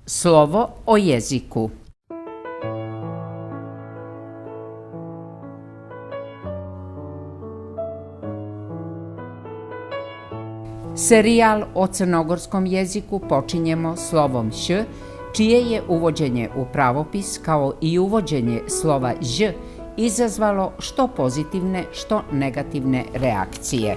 Slovo o jeziku. Serijal o crnogorskom jeziku počinjemo slovom š, čije je uvođenje u pravopis kao i uvođenje slova ž izazvalo što pozitivne, što negativne reakcije.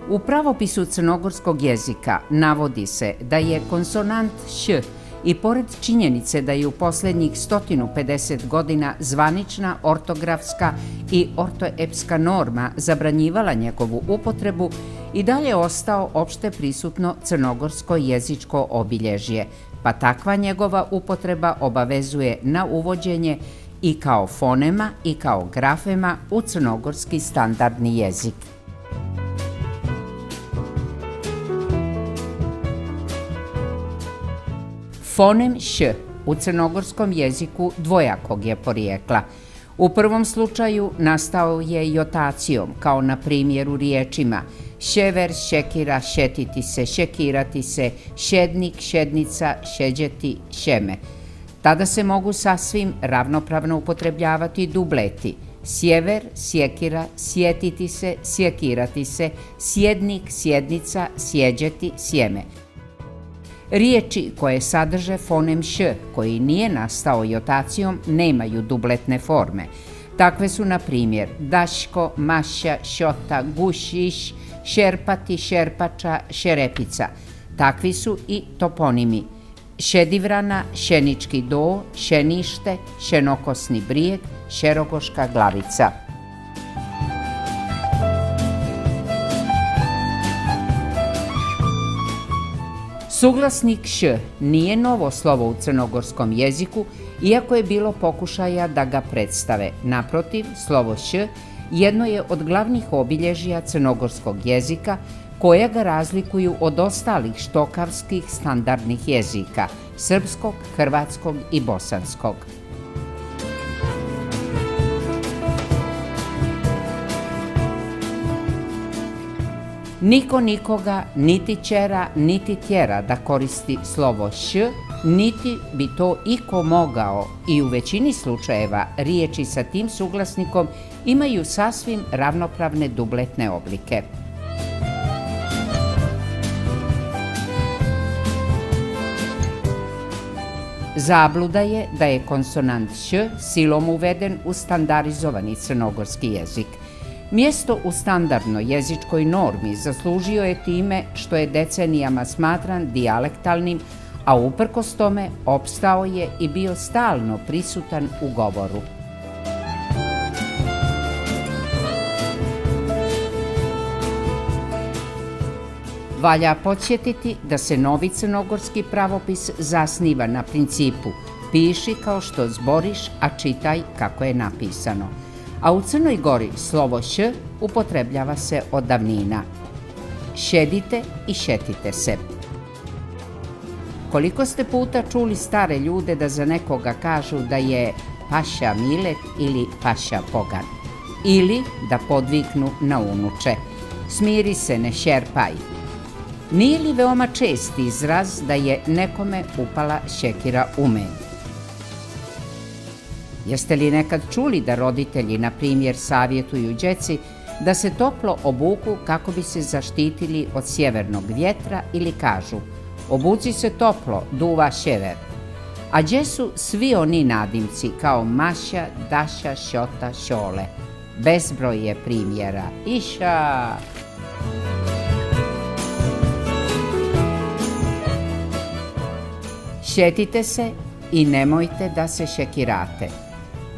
U pravopisu crnogorskog jezika navodi se da je konsonant š i pored činjenice da je u posljednjih 150 godina zvanična ortografska i ortoepska norma zabranjivala njegovu upotrebu, i dalje ostao opšte prisutno crnogorsko jezičko obilježje, pa takva njegova upotreba obavezuje na uvođenje i kao fonema i kao grafema u crnogorski standardni jezik. Fonem š u crnogorskom jeziku dvojakog je porijekla. U prvom slučaju nastao je jotacijom, kao na primjeru riječima šever, šekira, šetiti se, šekirati se, šednik, šednica, šeđeti, šeme. Tada se mogu sasvim ravnopravno upotrebljavati dubleti: sjever, sjekira, sjetiti se, sjekirati se, sjednik, sjednica, sjeđeti, sjeme. Riječi koje sadrže fonem š, koji nije nastao jotacijom, nemaju dubletne forme. Takve su, na primjer, daško, maša, šota, gušiš, šerpati, šerpača, šerepica. Takvi su i toponimi: šedivrana, šenički do, šenište, šenokosni brijeg, šerogoška glavica. Suglasnik š nije novo slovo u crnogorskom jeziku, iako je bilo pokušaja da ga predstave. Naprotiv, slovo š jedno je od glavnih obilježja crnogorskog jezika, koja ga razlikuju od ostalih štokavskih standardnih jezika: srpskog, hrvatskog i bosanskog. Niko nikoga niti ćera niti tjera da koristi slovo š, niti bi to iko mogao, i u većini slučajeva riječi sa tim suglasnikom imaju sasvim ravnopravne dubletne oblike. Zabluda je da je konsonant š silom uveden u standardizovani crnogorski jezik. Mjesto u standardnoj jezičkoj normi zaslužio je time što je decenijama smatran dijalektalnim, a uprkos tome opstao je i bio stalno prisutan u govoru. Valja podsjetiti da se novi crnogorski pravopis zasniva na principu piši kao što zboriš, a čitaj kako je napisano. A u Crnoj Gori slovo š upotrebljava se od davnina. Šedite i šetite se. Koliko ste puta čuli stare ljude da za nekoga kažu da je paša Milet ili paša Pogan, ili da podviknu na unuče: smiri se, ne šerpaj. Nije li veoma čest izraz da je nekome upala šekira u med? Jeste li nekad čuli da roditelji, na primjer, savjetuju djeci da se toplo obuku kako bi se zaštitili od sjevernog vjetra, ili kažu: obuci se toplo, duva šever? A gdje su svi oni nadimci kao maša, daša, šota, šole? Bezbroj je primjera. Iša! Šetite se i nemojte da se šekirate.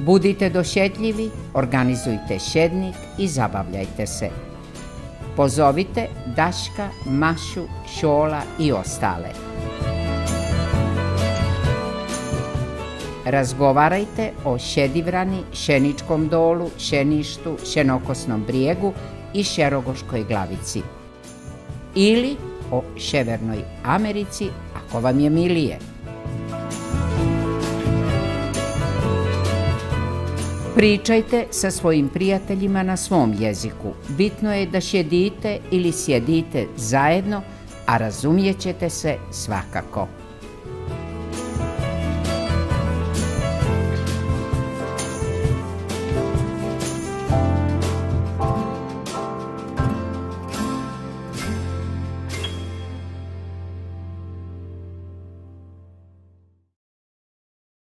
Budite dosjetljivi, organizujte šednik i zabavljajte se. Pozovite daška, mašu, šola i ostale. Razgovarajte o šedivrani, šeničkom dolu, šeništu, šenokosnom brijegu i šerogoškoj glavici. Ili o Sjevernoj Americi, ako vam je milije. Pričajte sa svojim prijateljima na svom jeziku. Bitno je da sjedite ili sjedite zajedno, a razumijećete se svakako.